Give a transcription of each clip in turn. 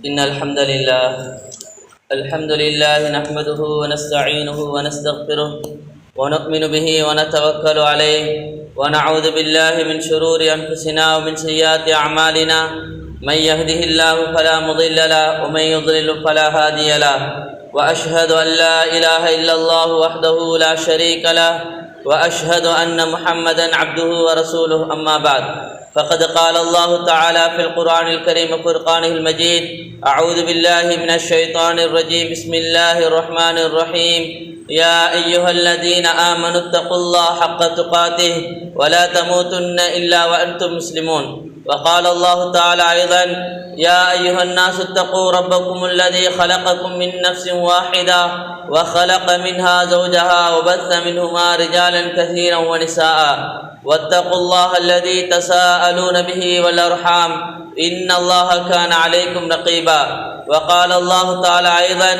إن الحمد لله نحمده ونستعينه ونستغفره ونؤمن به ونتوكل عليه ونعوذ بالله من شرور أنفسنا ومن سيئات أعمالنا من يهده الله فلا مضل له ومن يضلل فلا هادي له وأشهد أن لا إله إلا الله وحده لا شريك له وأشهد أن محمدا عبده ورسوله أما بعد فقد قال الله تعالى في القرآن الكريم فرقانه المجيد أعوذ بالله من الشيطان الرجيم بسم الله الرحمن الرحيم يا أيها الذين آمنوا اتقوا الله حق تقاته ولا تموتن إلا وأنتم مسلمون وقال الله تعالى أيضا يا أيها الناس اتقوا ربكم الذي خلقكم من نفس واحدة وخلق منها زوجها وبث منهما رجالا كثيرا ونساء واتقوا الله الذي تساءلون به والأرحام إن الله كان عليكم رقيبا وقال الله تعالى أيضا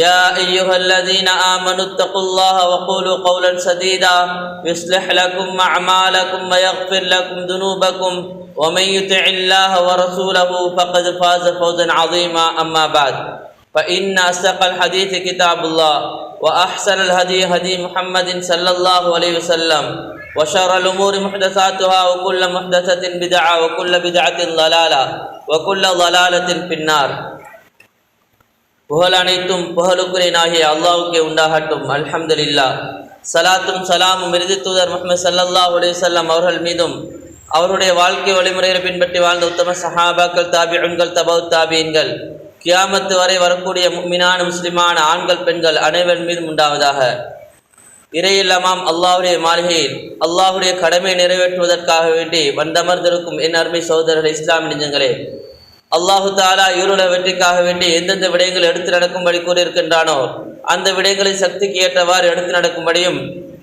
يا أيها الذين آمنوا اتقوا الله وقولوا قولا سديدا يصلح لكم أعمالكم ويغفر لكم ذنوبكم ومن يطع الله ورسوله فقد فاز فوزا عظيما أما بعد فإن أصدق الحديث كتاب الله وأحسن الهدي هدي محمد صلى الله عليه وسلم وشر الأمور محدثاتها وكل محدثة بدعة وكل بدعة ضلالة وكل ضلالة في النار. புகழ் அனைத்தும் புகழுக்குரியனாகிய அல்லாஹ்வுக்கே உண்டாகட்டும். அல்ஹம்துலில்லாஹ். சலாத்தும் சலாமும் இறுதி தூதர் முஹம்மது ஸல்லல்லாஹு அலைஹி வஸல்லம் அவர்கள் மீதும் அவருடைய வாழ்க்கை வழிமுறைகளை பின்பற்றி வாழ்ந்த உத்தம சஹாபாக்கள், தாபிஊன்கள், தபவுத் தாபீன்கள், கியாமத்து வரை வரக்கூடிய முஃமினான முஸ்லிமான ஆண்கள் பெண்கள் அனைவர் மீதும் உண்டாவதாக. இறையில்லமாம் அல்லாஹ்வுடைய மாளிகையில் அல்லாஹ்வுடைய கடமை நிறைவேற்றுவதற்காக வேண்டி வந்தமர்ந்திருக்கும் என் அருமை சகோதரர்கள், இஸ்லாம் நெஞ்சங்களே, அல்லாஹு தாலா இருள வெற்றிக்காக வேண்டி எந்தெந்த விடயங்கள் எடுத்து நடக்கும்படி கூறியிருக்கின்றானோ அந்த விடயங்களை சக்திக்கு ஏற்றவாறு எடுத்து நடக்கும்படியும்,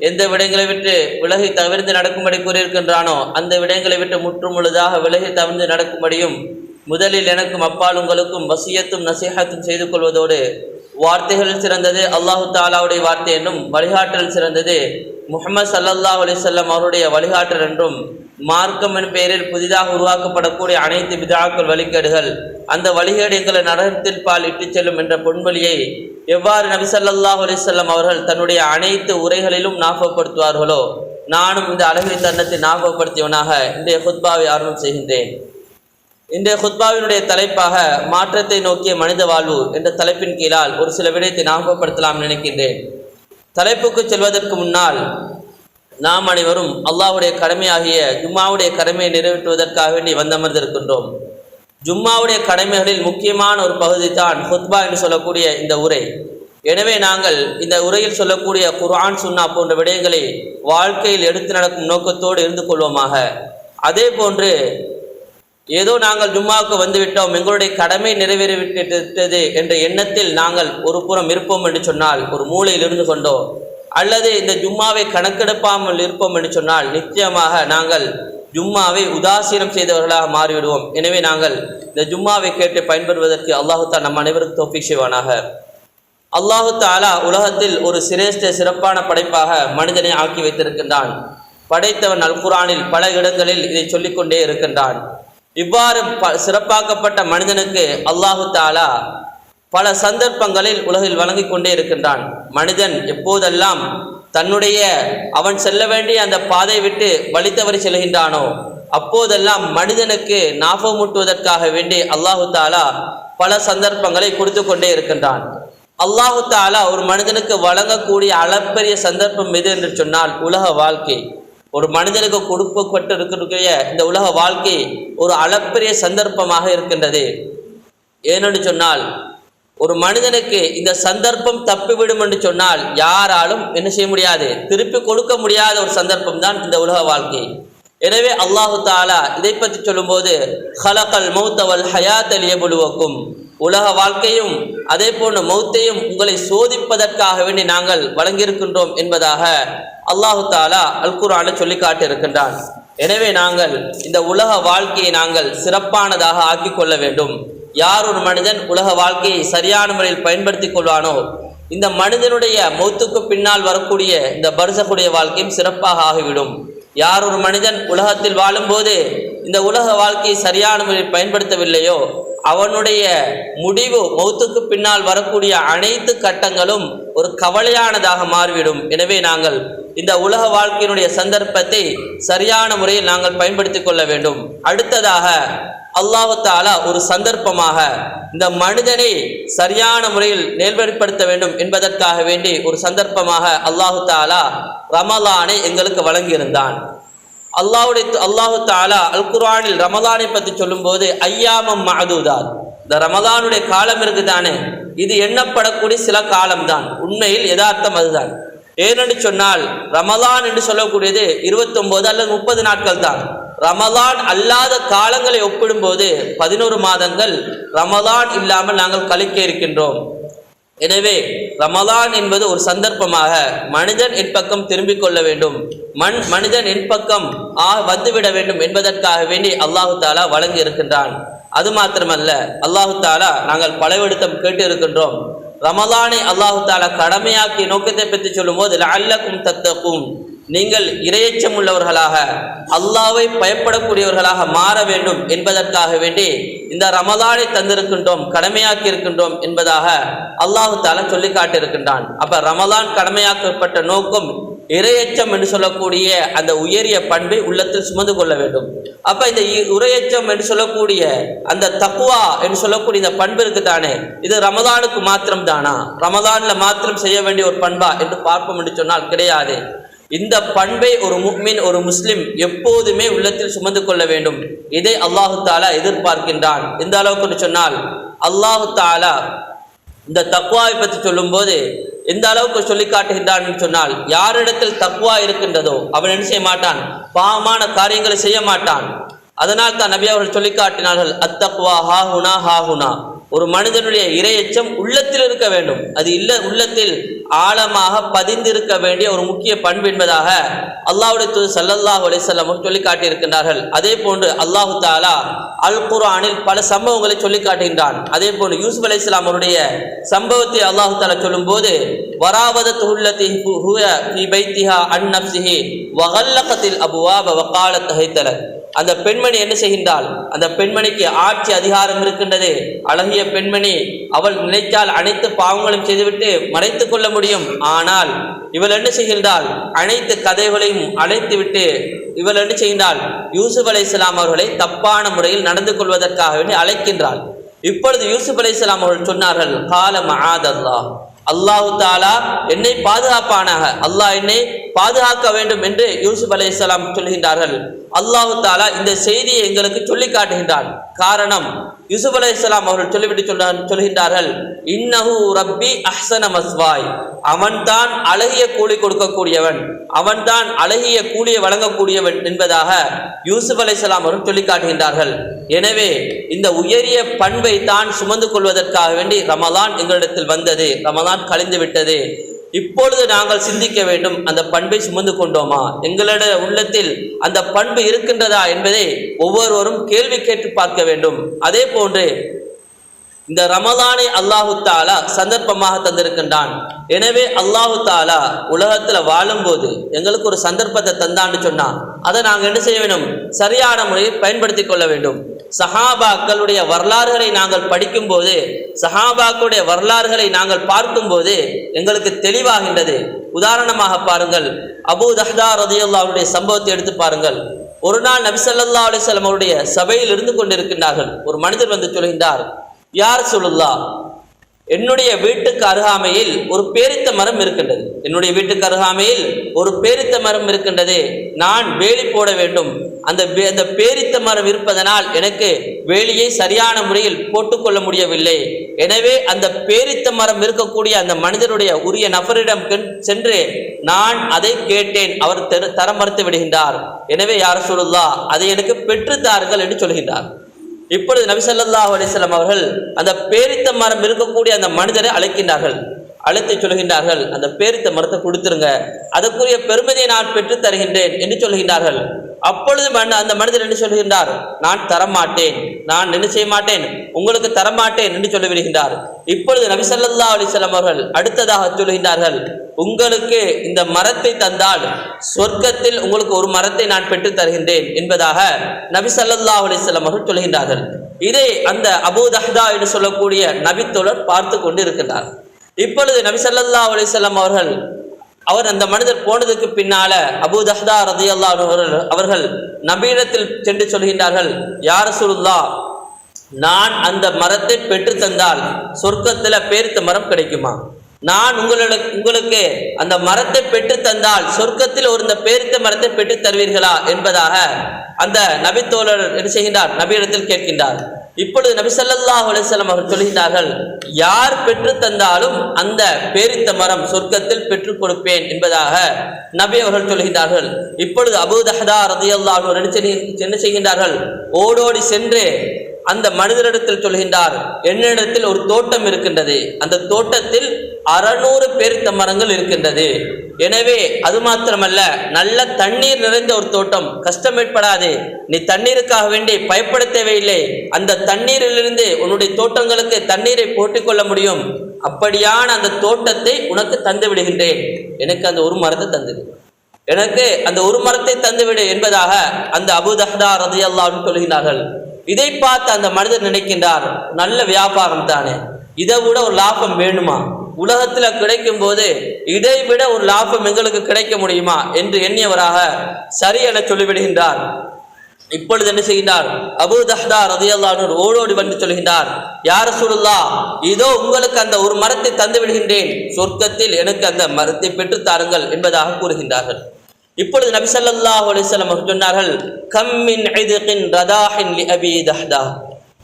எந்த விடயங்களை விட்டு விலகி தவிர்த்து நடக்கும்படி கூறியிருக்கின்றானோ அந்த விடயங்களை விட்டு முற்றும் முழுதாக விலகி தவிர்த்து நடக்கும்படியும் முதலில் எனக்கும் அப்பால் உங்களுக்கும் வசியத்தும் நசீஹத்தும் செய்து கொள்வதோடு, வார்த்தைகளில் சிறந்தது அல்லாஹு தாலாவுடைய வார்த்தை என்றும், வழிகாட்டல் சிறந்தது முஹம்மது ஸல்லல்லாஹு அலைஹி வஸல்லம் அவருடைய வழிகாட்டல் என்றும், மார்க்கம் எனும் பெயரில் புதிதாக உருவாக்கப்படக்கூடிய அனைத்து பித்ஆக்கள் வழிகேடுகள் அந்த வழிகேடு எங்களை நரகத்தில் பால் இட்டுச் செல்லும் என்ற பொன்வழியை எவ்வாறு நபி ஸல்லல்லாஹு அலைஹி வஸல்லம் அவர்கள் தன்னுடைய அனைத்து உரைகளிலும் ஞாபகப்படுத்துவார்களோ நானும் இந்த அழகிய தருணத்தை ஞாபகப்படுத்தியவனாக இன்றைய குத்பாவை ஆரம்பம் செய்கின்றேன். இன்றைய குத்பாவினுடைய தலைப்பாக மாற்றத்தை நோக்கிய மனித வாழ்வு என்ற தலைப்பின் கீழால் ஒரு சில விடயத்தை ஞாபகப்படுத்தலாம் நினைக்கின்றேன். தலைப்புக்கு செல்வதற்கு முன்னால் நாம் அனைவரும் அல்லாஹ்வுடைய கடமையாகிய ஜும்மாவுடைய கடமையை நிறைவேற்றுவதற்காக வேண்டி வந்தமர்ந்திருக்கின்றோம். ஜும்மாவுடைய கடமைகளில் முக்கியமான ஒரு பகுதி தான் ஹுத்பா என்று சொல்லக்கூடிய இந்த உரை. எனவே நாங்கள் இந்த உரையில் சொல்லக்கூடிய குர்ஆன், சுன்னா போன்ற விடயங்களை வாழ்க்கையில் எடுத்து நடக்கும் நோக்கத்தோடு இருந்து கொள்வோமாக. அதே போன்று ஏதோ நாங்கள் ஜும்மாவுக்கு வந்துவிட்டோம், எங்களுடைய கடமை நிறைவேறிவிட்டது என்ற எண்ணத்தில் நாங்கள் ஒரு புறம் இருப்போம் என்று சொன்னால், ஒரு மூலையில் இருந்து கொண்டோ அல்லது இந்த ஜும்மாவை கணக்கெடுப்பாமல் இருப்போம் என்று சொன்னால் நிச்சயமாக நாங்கள் ஜும்மாவை உதாசீனம் செய்தவர்களாக மாறிவிடுவோம். எனவே நாங்கள் இந்த ஜும்மாவை கேட்டு பயன்பெறுவதற்கு அல்லாஹு தஆலா நம் அனைவருக்கும் தௌஃபீக் செய்வானாக. அல்லாஹு தஆலா உலகத்தில் ஒரு சிறப்பான படைப்பாக மனிதனை ஆக்கி வைத்திருக்கின்றான். படைத்தவன் அல் குர்ஆனில் பல இடங்களில் இதை சொல்லிக்கொண்டே இருக்கின்றான். இவ்வாறு சிறப்பாக்கப்பட்ட மனிதனுக்கு அல்லாஹு தஆலா பல சந்தர்ப்பங்களில் உலகில் வழங்கி கொண்டே இருக்கின்றான். மனிதன் எப்போதெல்லாம் தன்னுடைய அவன் செல்ல வேண்டிய அந்த பாதை விட்டு வழி தவறி செல்கின்றானோ அப்போதெல்லாம் மனிதனுக்கு ஞாபகமூட்டுவதற்காக வேண்டி அல்லாஹு தஆலா பல சந்தர்ப்பங்களை கொடுத்து கொண்டே இருக்கின்றான். அல்லாஹு தஆலா ஒரு மனிதனுக்கு வழங்கக்கூடிய அளப்பெரிய சந்தர்ப்பம் எது என்று சொன்னால் உலக வாழ்க்கை. ஒரு மனிதனுக்கு கொடுக்கப்பட்டு இருக்கக்கூடிய இந்த உலக வாழ்க்கை ஒரு அளப்பெரிய சந்தர்ப்பமாக இருக்கின்றது. ஏனென்று சொன்னால் ஒரு மனிதனுக்கு இந்த சந்தர்ப்பம் தப்பிவிடும் என்று சொன்னால் யாராலும் என்ன செய்ய முடியாது, திருப்பி கொடுக்க முடியாத ஒரு சந்தர்ப்பம் தான் இந்த உலக வாழ்க்கை. எனவே அல்லாஹு தஆலா இதை பற்றி சொல்லும்போது ஹலகல் மௌத வல் ஹயாத லியப்லுவக்கும், உலக வாழ்க்கையும் அதே போன்ற மௌத்தையும் உங்களை சோதிப்பதற்காக வேண்டி நாங்கள் வழங்கியிருக்கின்றோம் என்பதாக அல்லாஹு தஆலா அல் குர்ஆனில் சொல்லி காட்டியிருக்கின்றான். எனவே நாங்கள் இந்த உலக வாழ்க்கையை நாங்கள் சிறப்பானதாக ஆக்கிக் கொள்ள வேண்டும். யார் ஒரு மனிதன் உலக வாழ்க்கையை சரியான முறையில் பயன்படுத்தி கொள்வானோ இந்த மனிதனுடைய மௌத்துக்கு பின்னால் வரக்கூடிய இந்த பர்சகுடைய வாழ்க்கையும் சிறப்பாக ஆகிவிடும். யார் ஒரு மனிதன் உலகத்தில் வாழும்போது இந்த உலக வாழ்க்கையை சரியான முறையில் பயன்படுத்தவில்லையோ அவனுடைய முடிவு மௌத்துக்கு பின்னால் வரக்கூடிய அனைத்து கட்டங்களும் ஒரு கவலையானதாக மாறிவிடும். எனவே நாங்கள் இந்த உலக வாழ்க்கையினுடைய சந்தர்ப்பத்தை சரியான முறையில் நாங்கள் பயன்படுத்திக் கொள்ள வேண்டும். அடுத்ததாக அல்லாஹு தஆலா ஒரு சந்தர்ப்பமாக இந்த மனிதனை சரியான முறையில் நேர்வழிப்படுத்த வேண்டும் என்பதற்காக வேண்டி ஒரு சந்தர்ப்பமாக அல்லாஹு தஆலா ரமலானை எங்களுக்கு வழங்கியிருந்தான். அல்லாஹு தஆலா அல் குர்ஆனில் ரமலானை பற்றி சொல்லும்போது ஐயாமம் மஅதூதாத், இந்த ரமலானுடைய காலம் இருக்குதானே, இது எண்ணப்படக்கூடிய சில காலம்தான். உண்மையில் யதார்த்தம் அதுதான். ஏனென்று சொன்னால் ரமலான் என்று சொல்லக்கூடியது 29 அல்லது 30 நாட்கள் தான். ரமலான் அல்லாத காலங்களை ஒப்பிடும்போது 11 மாதங்கள் ரமலான் இல்லாமல் நாங்கள் கழிக்க இருக்கின்றோம். எனவே ரமலான் என்பது ஒரு சந்தர்ப்பமாக மனிதன் என் பக்கம் திரும்பிக் கொள்ள வேண்டும், மனிதன் என் பக்கம் வந்துவிட வேண்டும் என்பதற்காக வேண்டி அல்லாஹு தஆலா வழங்கி இருக்கின்றான். அது மாத்திரமல்ல, அல்லாஹு தஆலா நாங்கள் பலவிடத்தம் கேட்டு இருக்கின்றோம். ரமலானை அல்லாஹு தஆலா கடமையாக்கிய நோக்கத்தை பற்றி சொல்லும் போது லஅல்லக்கும் தத்தகூன், நீங்கள் இரையச்சம் உள்ளவர்களாக அல்லாஹ்வை பயப்படக்கூடியவர்களாக மாற வேண்டும் என்பதற்காக வேண்டி இந்த ரமலானை தந்திருக்கின்றோம், கடமையாக்கி இருக்கின்றோம் என்பதாக அல்லாஹு தஆலா சொல்லி காட்டியிருக்கின்றான். அப்ப ரமலான் கடமையாக்கப்பட்ட நோக்கம் இரையச்சம் என்று சொல்லக்கூடிய அந்த உயரிய பண்பை உள்ளத்தில் சுமந்து கொள்ள வேண்டும். அப்ப இந்த இரையச்சம் என்று சொல்லக்கூடிய அந்த தக்வா என்று சொல்லக்கூடிய இந்த பண்பு இருக்குதானே, இது ரமலானுக்கு மாத்திரம் தானா, ரமலான்ல மாத்திரம் செய்ய வேண்டிய ஒரு பண்பா என்று பார்ப்போம் என்று சொன்னால் கிடையாது. இந்த பண்பை ஒரு முஃமின், ஒரு முஸ்லிம் எப்போதுமே உள்ளத்தில் சுமந்து கொள்ள வேண்டும். இதை அல்லாஹு தஆலா எதிர்பார்க்கின்றான். எந்த அளவுக்கு சொன்னால் அல்லாஹு தஆலா இந்த தக்வாவை பற்றி சொல்லும் போது எந்த அளவுக்கு சொல்லி காட்டுகின்றான் சொன்னால், யாரிடத்தில் தக்வா இருக்கின்றதோ அவன் என்ன செய்ய மாட்டான், பாவமான காரியங்களை செய்ய மாட்டான். அதனால் தான் நபி அவர்கள் சொல்லி காட்டினார்கள், அத்தக்வா ஹாஹுனா ஹாஹுனா, ஒரு மனிதனுடைய இரையச்சம் உள்ளத்தில் இருக்க வேண்டும். அது உள்ளத்தில் ஆழமாக பதிந்திருக்க வேண்டிய ஒரு முக்கிய பண்பு என்பதாக அல்லாஹ்வுடைய தூதர் ஸல்லல்லாஹு அலைஹி வஸல்லம் சொல்லி காட்டியிருக்கின்றார்கள். அதே போன்று அல்லாஹு தஆலா அல் குர்ஆனில் பல சம்பவங்களை சொல்லி காட்டுகின்றான். அதே போன்று யூசுப் அலைஹிஸ்ஸலாம் அவருடைய சம்பவத்தை அல்லாஹு தஆலா சொல்லும் போது வராவதத்துஹு அல்லதி ஹுவ ஃபீ பைத்திஹா அன் நஃப்ஸிஹி வகல்லகத்தில் அபுவாப வகாலத் ஹைதலக், அந்த பெண்மணி என்ன செய்கின்றாள், அந்த பெண்மணிக்கு ஆட்சி அதிகாரம் இருக்கின்றது, அழகிய பெண்மணி, அவள் நினைத்தால் அனைத்து பாவங்களும் செய்துவிட்டு மறைத்து கொள்ள முடியும். ஆனால் இவள் என்ன செய்கின்றாள், அனைத்து கதைகளையும் அழைத்து விட்டு இவள் என்ன செய்கின்றாள், யூசுப் அலைஹிஸ்ஸலாம் அவர்களை தப்பான முறையில் நடந்து கொள்வதற்காக வேண்டி அழைக்கின்றாள். இப்பொழுது யூசுப் அலைஹிஸ்ஸலாம் அவர்கள் சொன்னார்கள், கால மஆதல்லாஹ், அல்லாஹு தஆலா என்னை பாதுகாப்பானாக, அல்லாஹ் என்னை பாதுகாக்க வேண்டும் என்று யூசுப் அலைஹிஸ்ஸலாம் சொல்கின்றார்கள். அல்லாஹு தஆலா இந்த செய்தியை எங்களுக்கு சொல்லி காட்டுகின்றான். காரணம், யூசுப் அலைஹிஸ்ஸலாம் அவர்கள் சொல்லிவிட்டு சொல்கின்றார்கள், இன்னஹு ரப்பி அஹ்ஸன மஸ்வாய், அவன்தான் அழகிய கூலி கொடுக்கக்கூடியவன், அவன்தான் அழகிய கூலியை வழங்கக்கூடியவன் என்பதாக யூசுப் அலைஹிஸ்ஸலாம் அவர்கள் சொல்லி காட்டுகின்றார்கள். எனவே இந்த உயரிய பண்பை தான் சுமந்து கொள்வதற்காக வேண்டி ரமலான் எங்களிடத்தில் வந்தது, ரமலான் கழிந்து விட்டது. இப்பொழுது நாங்கள் சிந்திக்க வேண்டும், அந்த பண்பை சுமந்து கொண்டோமா, எங்களுடைய உள்ளத்தில் அந்த பண்பு இருக்கின்றதா என்பதை ஒவ்வொருவரும் கேள்வி கேட்டு பார்க்க வேண்டும். அதே போன்று இந்த ரமலானை அல்லாஹு தஆலா சந்தர்ப்பமாக தந்திருக்கின்றான். எனவே அல்லாஹு தஆலா உலகத்துல வாழும்போது எங்களுக்கு ஒரு சந்தர்ப்பத்தை தந்தான்னு சொன்னா அதை நாங்கள் என்ன செய்ய வேண்டும், சரியான முறையில் பயன்படுத்தி கொள்ள வேண்டும். சஹாபாக்களுடைய வரலாறுகளை நாங்கள் படிக்கும் போது, சஹாபாக்களுடைய வரலாறுகளை நாங்கள் பார்க்கும்போது எங்களுக்கு தெளிவாகின்றது. உதாரணமாக பாருங்கள், அபூ தஹ்தா ரலியல்லாஹு அன்ஹுடைய சம்பவத்தை எடுத்து பாருங்கள். ஒரு நாள் நபி ஸல்லல்லாஹு அலைஹி வஸல்லம் அவருடைய சபையில் இருந்து கொண்டிருக்கின்றார்கள். ஒரு மனிதர் வந்து சொல்கின்றார், யார் ரசூலுல்லாஹ், என்னுடைய வீட்டுக்கு அருகாமையில் ஒரு பேரித்த மரம் இருக்கின்றது, என்னுடைய வீட்டுக்கு அருகாமையில் ஒரு பேரித்த மரம் இருக்கின்றது, நான் வேலி போட வேண்டும், அந்த பேரித்த மரம் இருப்பதனால் எனக்கு வேலியை சரியான முறையில் போட்டுக்கொள்ள முடியவில்லை. எனவே அந்த பேரித்த மரம் இருக்கக்கூடிய அந்த மனிதனுடைய உரிய நபரிடம் சென்று நான் அதை கேட்டேன், அவர் தர மறுத்து விடுகின்றார். எனவே யா ரசூலுல்லாஹ் அதை எனக்கு பெற்றுத்தார்கள் என்று சொல்கின்றார். இப்பொழுது நபி ஸல்லல்லாஹு அலைஹி வஸல்லம் அவர்கள் அந்த பேரித்த மரம் இருக்கக்கூடிய அந்த மனிதரை அழைக்கின்றார்கள். அழைத்து சொல்கின்றார்கள், அந்த பேரித்த மரத்தை கொடுத்துருங்க, அதற்குரிய பெருமதியை நான் பெற்று தருகின்றேன் என்று சொல்கின்றார்கள். அப்பொழுது அந்த மனிதர் என்ன சொல்கின்றார், நான் தரமாட்டேன், நான் என்ன செய்ய மாட்டேன், உங்களுக்கு தரமாட்டேன் என்று சொல்லிவிடுகின்றார். இப்பொழுது நபி ஸல்லல்லாஹு அலைஹி வஸல்லம் அவர்கள் அடுத்ததாக சொல்கின்றார்கள், உங்களுக்கு இந்த மரத்தை தந்தால் சொர்க்கத்தில் உங்களுக்கு ஒரு மரத்தை நான் பெற்று தருகின்றேன் என்பதாக நபி ஸல்லல்லாஹு அலைஹி வஸல்லம் அவர்கள் சொல்கின்றார்கள். இதை அந்த அபூ தஹ்தா என்று சொல்லக்கூடிய நபித்தோழர் பார்த்து கொண்டு இருக்கின்றார். இப்பொழுது நபி ஸல்லல்லாஹு அலைஹி வஸல்லம் அவர் அந்த மனிதர் போனதுக்கு பின்னால அபூ தஹ்தா ரலியல்லாஹு அன்ஹு அவர்கள் நபியிடத்தில் சென்று சொல்கின்றார்கள், யா ரசூலுல்லாஹ், நான் அந்த மரத்தை பெற்று தந்தால் சொர்க்கத்துல பேரித்த மரம் கிடைக்குமா? நான் உங்களுக்கு அந்த மரத்தை பெற்று தந்தால் சொர்க்கத்தில் ஒரு இந்த பேரித்த மரத்தை பெற்று தருவீர்களா என்பதாக அந்த நபித்தோழர் என்ன செய்கின்றார், நபியிடத்தில் கேட்கின்றார். இப்பொழுது நபி ஸல்லல்லாஹு அலைஹி வஸல்லம் அவர்கள் சொல்கின்றார்கள், யார் பெற்று தந்தாலும் அந்த பேரித்த மரம் சொர்க்கத்தில் பெற்றுக் கொடுப்பேன் என்பதாக நபி அவர்கள் சொல்கின்றார்கள். இப்பொழுது அபூ தஹ்தா ரலியல்லாஹு அன்ஹு என்ன செய்கின்றார்கள், ஓடோடி சென்று அந்த மனிதரிடத்தில் சொல்கின்றார், என்னிடத்தில் ஒரு தோட்டம் இருக்கின்றது, அந்த தோட்டத்தில் 600 பேரித்த மரங்கள் இருக்கின்றது. எனவே அது மாத்திரமல்ல, நல்ல தண்ணீர் நிறைந்த ஒரு தோட்டம், கஷ்டமேற்படாது, நீ தண்ணீருக்காக வேண்டி பயப்பட தேவையில்லை, அந்த தண்ணீரிலிருந்து உன்னுடைய தோட்டங்களுக்கு தண்ணீரை போட்டிக் கொள்ள முடியும், அப்படியான அந்த தோட்டத்தை உனக்கு தந்து விடுகின்றேன், எனக்கு அந்த ஒரு மரத்தை தந்துவிடு, எனக்கு அந்த ஒரு மரத்தை தந்துவிடு என்பதாக அந்த அபூ தஹ்தா ரலியல்லாஹு அன்ஹு சொல்கிறார்கள். இதை பார்த்து அந்த மனிதர் நினைக்கின்றார், நல்ல வியாபாரம் தானே, இதை விட ஒரு லாபம் வேணுமா? உலகத்துல கிடைக்கும் போது இதை விட ஒரு லாபம் எங்களுக்கு கிடைக்க முடியுமா என்று எண்ணியவராக சரி என சொல்லிவிடுகின்றார். இப்பொழுது என்ன செய்கின்றார், அபூ தஹ்தா ரலியல்லாஹு அன்ஹு ஓடோடி வந்து சொல்கின்றார், யா ரசூலுல்லாஹ், இதோ உங்களுக்கு அந்த ஒரு மரத்தை தந்து விடுகின்றேன், சொர்க்கத்தில் எனக்கு அந்த மரத்தை பெற்று தாருங்கள் என்பதாக கூறுகின்றார்கள். இப்பொழுது நபி ஸல்லல்லாஹு அலைஹி வஸல்லம் அவர்கள் சொன்னார்கள், கம் மின் இத்கின் ரதாஹின் லி அபீ தஹ்தா,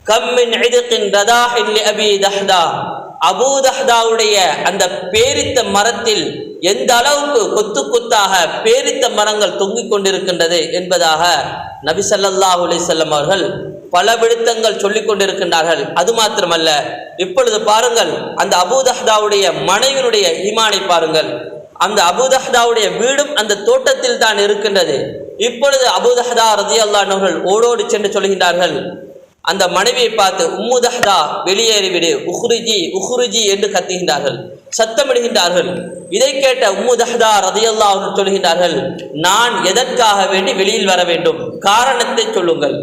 கம் மின் இத்கின் ரதாஹின் லி அபீ தஹ்தா, அபூ தஹ்தாவுடைய அந்த பேரித்த மரத்தில் எந்த அளவுக்கு கொத்து கொத்தாக பேரித்த மரங்கள் தொங்கிக் கொண்டிருக்கின்றது என்பதாக நபி ஸல்லல்லாஹு அலைஹி வஸல்லம் அவர்கள் பல விடுத்தங்கள் சொல்லிக் கொண்டிருக்கின்றார்கள். அது மாத்திரமல்ல, இப்பொழுது பாருங்கள், அந்த அபூ தஹ்தாவுடைய மனைவியினுடைய ஈமானை பாருங்கள், அந்த அபூ தஹ்தாவுடைய வீடும் அந்த தோட்டத்தில் தான் இருக்கின்றது. இப்பொழுது அபூ தஹ்தா ரலியல்லாஹு அன்ஹு அவர்கள் ஓடோடி சென்று சொல்கின்றார்கள், அந்த மனைவியை பார்த்து, உம்மு தஹ்தா, வெளியேறிவிடு, உஹ்ருஜி உஹ்ருஜி என்று கத்துகின்றார்கள், சத்தமிடுகின்றார்கள். இதை கேட்ட உம்மு தஹ்தா ரலியல்லாஹு அன்ஹு சொல்கின்றார்கள், நான் எதற்காக வேண்டி வெளியில் வர வேண்டும், காரணத்தை சொல்லுங்கள்.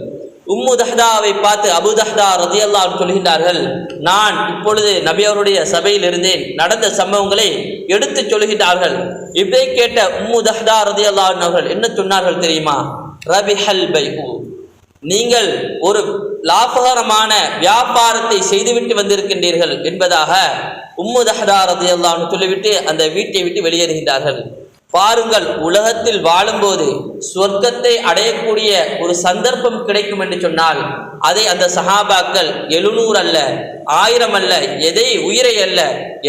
உம்மு தஹ்தாவை பார்த்து அபூ தஹ்தா ரலியல்லாஹு அன்ஹு சொல்கின்றார்கள், நான் இப்பொழுது நபி அவருடைய சபையில் இருந்தேன், நடந்த சம்பவங்களை எடுத்து சொல்கின்றார்கள். இதை கேட்ட உம்மு தஹ்தா ரலியல்லாஹு அன்ஹு அவர்கள் என்ன சொன்னார்கள் தெரியுமா, ரபிஹல் பைஹு, நீங்கள் ஒரு லாபகரமான வியாபாரத்தை செய்துவிட்டு வந்திருக்கின்றீர்கள் என்பதாக உம்மு தஹ்தா ரலியல்லாஹு அன்ஹு சொல்லிவிட்டு அந்த வீட்டை விட்டு வெளியேறுகின்றார்கள். பாருங்கள், உலகத்தில் வாழும்போது சொர்க்கத்தை அடையக்கூடிய ஒரு சந்தர்ப்பம் கிடைக்கும் என்று சொன்னால் அதை அந்த சஹாபாக்கள் 700 அல்ல, 1000 அல்ல, உயிரை அல்ல,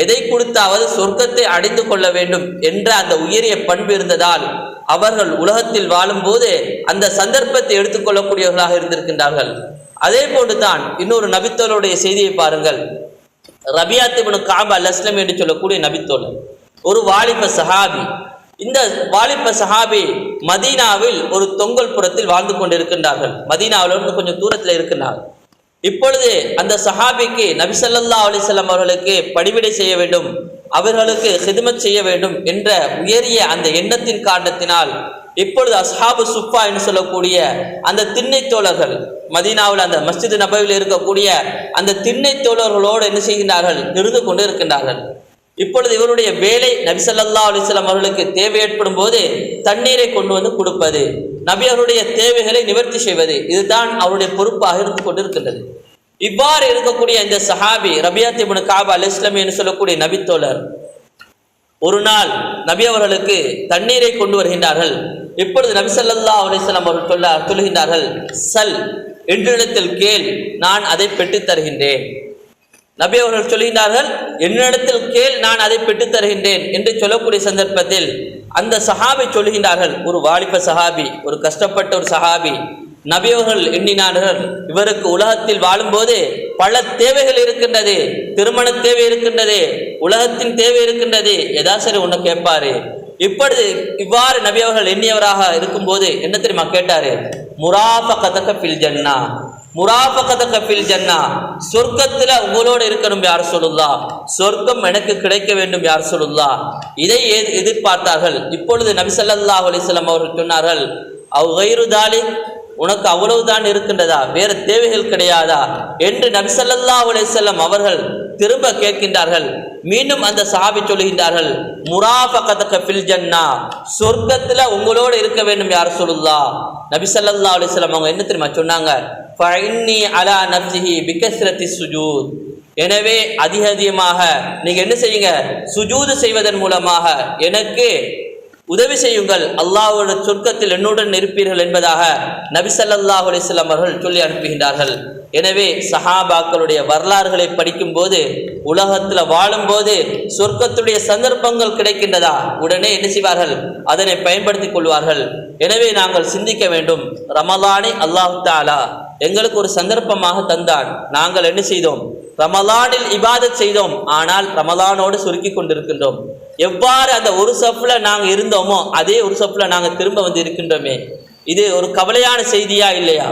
எதை கொடுத்தாவது சொர்க்கத்தை அடைந்து கொள்ள வேண்டும் என்ற அந்த உயரிய பண்பு இருந்ததால் அவர்கள் உலகத்தில் வாழும்போது அந்த சந்தர்ப்பத்தை எடுத்துக்கொள்ளக்கூடியவர்களாக இருந்திருக்கின்றார்கள். அதே போன்றுதான் இன்னொரு நபித்தோழருடைய செய்தியை பாருங்கள். ரபியாத் இப்னு கஅப் அல்-அஸ்லமி என்று சொல்லக்கூடிய நபித்தோழர் ஒரு வாலிப சஹாபி. இந்த வாலிப சஹாபி மதீனாவில் ஒரு தொங்கல் புறத்தில் வாழ்ந்து கொண்டிருக்கின்றார்கள். மதீனாவிலிருந்து கொஞ்சம் தூரத்தில் இருக்கின்றார்கள். இப்பொழுது அந்த சஹாபிக்கு நபி ஸல்லல்லாஹு அலைஹி வஸல்லம் அவர்களுக்கு பணிவிடை செய்ய வேண்டும், அவர்களுக்கு ஹிதமத் செய்ய வேண்டும் என்ற உயரிய அந்த எண்ணத்தின் காரணத்தினால் இப்பொழுது அஸ்ஹாபு சுஃபா என்று சொல்லக்கூடிய அந்த திண்ணை தோழர்கள், மதீனாவில் அந்த மஸ்ஜித் நபவியில் இருக்கக்கூடிய அந்த திண்ணை தோழர்களோடு என்ன செய்கின்றார்கள், இருந்து கொண்டு இருக்கின்றார்கள். இப்பொழுது இவருடைய வேலை நபி ஸல்லல்லாஹு அலைஹி வஸல்லம் அவர்களுக்கு தேவை ஏற்படும் போது தண்ணீரை கொண்டு வந்து கொடுப்பது, நபி அவருடைய தேவைகளை நிவர்த்தி செய்வது, இதுதான் அவருடைய பொறுப்பாக இருந்து கொண்டிருக்கின்றது. இவ்வாறு இருக்கக்கூடிய இந்த சஹாபி ரபியாத் இப்னு கஅப் அல்-அஸ்லமி என்று சொல்லக்கூடிய நபித்தோழர் ஒரு நாள் நபி அவர்களுக்கு தண்ணீரை கொண்டு வருகின்றார்கள். இப்பொழுது நபி ஸல்லல்லாஹு அலைஹி வஸல்லம் அவர்கள் சொல்கின்றார்கள், சல், என்னிடத்தில் கேள், நான் அதை பெற்றுத் தருகின்றேன். நபி அவர்கள் சொல்கின்றார்கள், என்னிடத்தில் கேள், நான் அதை பெற்றுத் தருகின்றேன் என்று சொல்லக்கூடிய சந்தர்ப்பத்தில் அந்த சஹாபி சொல்கின்றார்கள், ஒரு வாலிப சஹாபி, ஒரு கஷ்டப்பட்ட ஒரு சஹாபி, நபி அவர்கள் எண்ணினார்கள், இவருக்கு உலகத்தில் வாழும்போது பல தேவைகள் இருக்கின்றது, திருமண தேவை இருக்கின்றது, உலகத்தின் தேவை இருக்கின்றது, ஏதாசரி ஒன்று கேட்பாரு. இப்பொழுது இவ்வாறு நபி அவர்கள் எண்ணியவராக இருக்கும்போது என்ன தெரியுமா கேட்டாரு, முராஃபகதக ஃபில் ஜன்னா, முராஃபகதக ஃபில் ஜன்னா, சொர்க்கத்துல உங்களோடு இருக்கணும் யா ரசூலுல்லாஹ், சொர்க்கம் எனக்கு கிடைக்க வேண்டும் யா ரசூலுல்லாஹ். இதை எதிர்பார்த்தார்கள். இப்பொழுது நபி ஸல்லல்லாஹு அலைஹி வஸல்லம் அவர்கள் சொன்னார்கள், அவ் கைரு தாலிக், உனக்கு அவ்வளவுதான் இருக்கின்றதா, வேறு தேவைகள் கிடையாதா என்று நபி ஸல்லல்லாஹு அலைஹி வஸல்லம் அவர்கள் திரும்ப கேட்கின்றார்கள். மீண்டும் அந்த சஹாபி சொல்கின்றார்கள், முராஃபகதக ஃபில் ஜன்னா, சொர்க்கத்துல உங்களோடு இருக்க வேண்டும் யா ரசூலுல்லாஹ். நபி ஸல்லல்லாஹு அலைஹி வஸல்லம் அவங்க என்ன தெரியுமா சொன்னாங்க, ஃபஇன்னி அலா நஃப்ஸிஹி பிகஸ்ரத்தி சுஜூத், எனவே அதிகமாக நீங்க என்ன செய்யுங்க, சுஜூது செய்வதன் மூலமாக எனக்கு உதவி செய்யுங்கள், அல்லாஹ்வுடைய சொர்க்கத்தில் என்னுடன் இருப்பீர்கள் என்பதாக நபி ஸல்லல்லாஹு அலைஹி வஸல்லம் அவர்கள் சொல்லி அனுப்புகின்றார்கள். எனவே சஹாபாக்களுடைய வரலாறுகளை படிக்கும் போது, உலகத்தில் வாழும்போது சொர்க்கத்துடைய சந்தர்ப்பங்கள் கிடைக்கின்றதா, உடனே என்ன செய்வார்கள், அதனை பயன்படுத்திக் கொள்வார்கள். எனவே நாங்கள் சிந்திக்க வேண்டும், ரமலானை அல்லாஹ் தஆலா எங்களுக்கு ஒரு சந்தர்ப்பமாக தந்தான். நாங்கள் என்ன செய்தோம், ரமலானில் இபாதத் செய்தோம், ஆனால் ரமலானோடு சுருக்கி கொண்டிருக்கின்றோம். எவ்வாறு அந்த ஒரு சஃப்ல நாங்கள் இருந்தோமோ அதே ஒரு சஃப்ல நாங்கள் திரும்ப வந்து இருக்கின்றோமே, இது ஒரு கவலையான செய்தியா இல்லையா?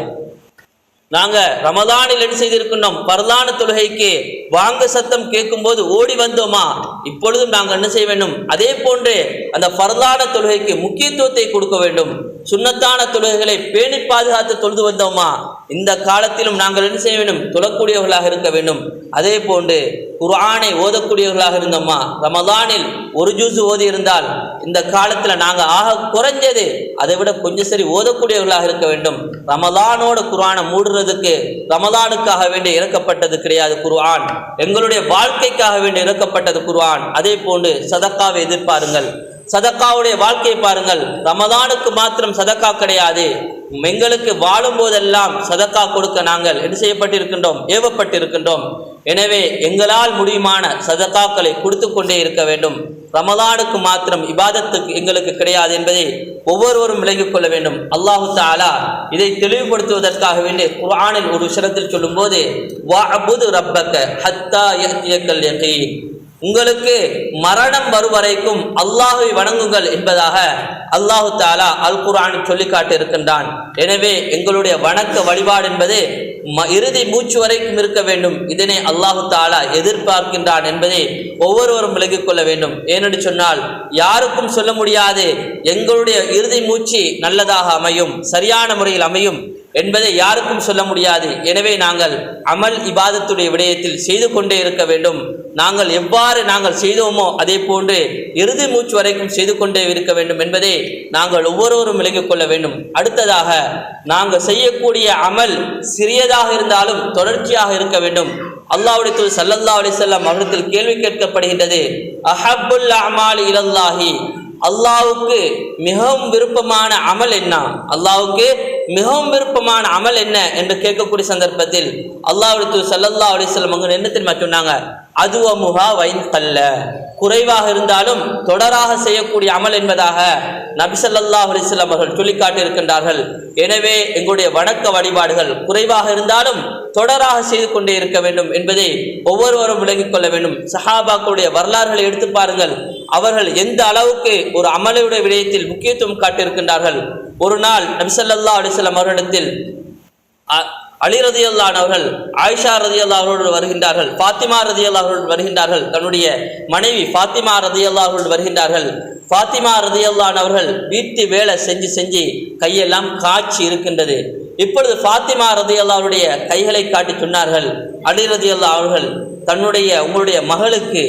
நாங்கள் ரமலானில் என்ன செய்திருக்கின்றோம், பரலான தொழுகைக்கு வாங்க சத்தம் கேட்கும் போது ஓடி வந்தோமா, இப்பொழுதும் நாங்கள் என்ன செய்ய வேண்டும், அதே போன்று அந்த பரலான தொழுகைக்கு முக்கியத்துவத்தை கொடுக்க வேண்டும். சுன்னத்தான தொழுகைகளை பேணி பாதுகாத்து தொழுது வந்தோமா, இந்த காலத்திலும் நாங்கள் என்ன செய்ய வேண்டும், தொழக்கூடியவர்களாக இருக்க வேண்டும். அதே போன்று குர்ஆனை ஓதக்கூடியவர்களாக இருந்தோமா, ரமலானில் ஒரு ஜூஸ் ஓதி இருந்தால் இந்த காலத்தில் நாங்கள் ஆக குறைஞ்சது அதை விட கொஞ்சம் சரி ஓதக்கூடியவர்களாக இருக்க வேண்டும். ரமலானோட குர்ஆனை மூடுறதுக்கு ரமலானுக்காக வேண்டி இறக்கப்பட்டது கிடையாது குர்ஆன், எங்களுடைய வாழ்க்கைக்காக வேண்டி இறக்கப்பட்டது குர்ஆன். அதே போன்று சதக்காவை எதிர்பாருங்கள், சதக்காவுடைய வாழ்க்கையை பாருங்கள். ரமலானுக்கு மாத்திரம் சதக்கா கிடையாது, எங்களுக்கு வாழும் போதெல்லாம் சதக்கா கொடுக்க நாங்கள் என்ன செய்யப்பட்டிருக்கின்றோம், ஏவப்பட்டிருக்கின்றோம். எனவே எங்களால் முடியுமான சதக்காக்களை கொடுத்து கொண்டே இருக்க வேண்டும். ரமலானுக்கு மாத்திரம் இபாதத்துக்கு எங்களுக்கு கிடையாது என்பதை ஒவ்வொருவரும் விளங்கிக் கொள்ள வேண்டும். அல்லாஹு தஆலா இதை தெளிவுபடுத்துவதற்காக வேண்டி குர்ஆனில் ஒரு விஷயத்தில் சொல்லும் போது, வஅபுது ரப்பக ஹத்தா யஅதியக்கல் யகீன், உங்களுக்கு மரணம் வரும் வரைக்கும் அல்லாஹ்வை வணங்குங்கள் என்பதாக அல்லாஹு தஆலா அல் குர்ஆனில் சொல்லி காட்டியிருக்கின்றான். எனவே எங்களுடைய வணக்க வழிபாடு என்பது இறுதி மூச்சு வரைக்கும் இருக்க வேண்டும். இதனை அல்லாஹு தஆலா எதிர்பார்க்கின்றான் என்பதை ஒவ்வொருவரும் விளங்கிக் கொள்ள வேண்டும். ஏனென்று சொன்னால் யாருக்கும் சொல்ல முடியாது எங்களுடைய இறுதி மூச்சு நல்லதாக அமையும், சரியான முறையில் அமையும் என்பதை யாருக்கும் சொல்ல முடியாது. எனவே நாங்கள் அமல் இபாதத்துடைய விடயத்தில் செய்து கொண்டே இருக்க வேண்டும். நாங்கள் எவ்வாறு நாங்கள் செய்தோமோ அதே போன்று இறுதி மூச்சு வரைக்கும் செய்து கொண்டே இருக்க வேண்டும் என்பதை நாங்கள் ஒவ்வொருவரும் விளங்கிக் கொள்ள வேண்டும். அடுத்ததாக நாங்கள் செய்யக்கூடிய அமல் சிறியதாக இருந்தாலும் தொடர்ச்சியாக இருக்க வேண்டும். அல்லாஹ்வுடைய தூதர் ஸல்லல்லாஹு அலைஹி வஸல்லம் அவர்கள் கேள்வி கேட்கப்படுகின்றது, அஹப்புல் அமாலி இலல்லாஹி, அல்லாஹ்வுக்கு மிகவும் விருப்பமான அமல் என்ன, அல்லாஹ்வுக்கு மிகவும் விருப்பமான அமல் என்ன என்று கேட்கக்கூடிய சந்தர்ப்பத்தில் அல்லாஹ்வுடைய தூதர் ஸல்லல்லாஹு அலைஹி வஸல்லம் அவங்க என்ன தெரியுமா சொன்னாங்க, அதுவமுஹா வைன் கல்ல, குறைவாக இருந்தாலும் தொடராக செய்யக்கூடிய அமல் என்பதாக நபி ஸல்லல்லாஹு அலைஹி வஸல்லம் அவர்கள் சொல்லி காட்டியிருக்கின்றார்கள். எனவே எங்களுடைய வணக்க வழிபாடுகள் குறைவாக இருந்தாலும் தொடராக செய்து கொண்டே இருக்க வேண்டும் என்பதை ஒவ்வொருவரும் விளங்கிக் கொள்ள வேண்டும். சஹாபாக்களுடைய வரலாறுகளை எடுத்து பாருங்கள், அவர்கள் எந்த அளவுக்கு ஒரு அமலுடைய விடயத்தில் முக்கியத்துவம் காட்டியிருக்கின்றார்கள். ஒரு நாள் நபி ஸல்லல்லாஹு அலைஹி வஸல்லம் அவர்களிடத்தில் அலி ரலியல்லாஹு அன்ஹு அவர்கள் ஆயிஷா ரலியல்லாஹு அவர்கள் வருகின்றார்கள், ஃபாத்திமா ரலியல்லாஹு அவர்கள் வருகின்றார்கள், தன்னுடைய மனைவி ஃபாத்திமா ரலியல்லாஹு அவர்கள் வருகின்றார்கள். ஃபாத்திமா ரலியல்லாஹு அவர்கள் வீட்டு வேலை செஞ்சு செஞ்சு கையெல்லாம் காய்ச்சி இருக்கின்றது. இப்பொழுது ஃபாத்திமா ரலியல்லாஹு அவருடைய கைகளை காட்டி சொன்னார்கள், அலி ரலியல்லாஹு அவர்கள் தன்னுடைய உங்களுடைய மகளுக்கு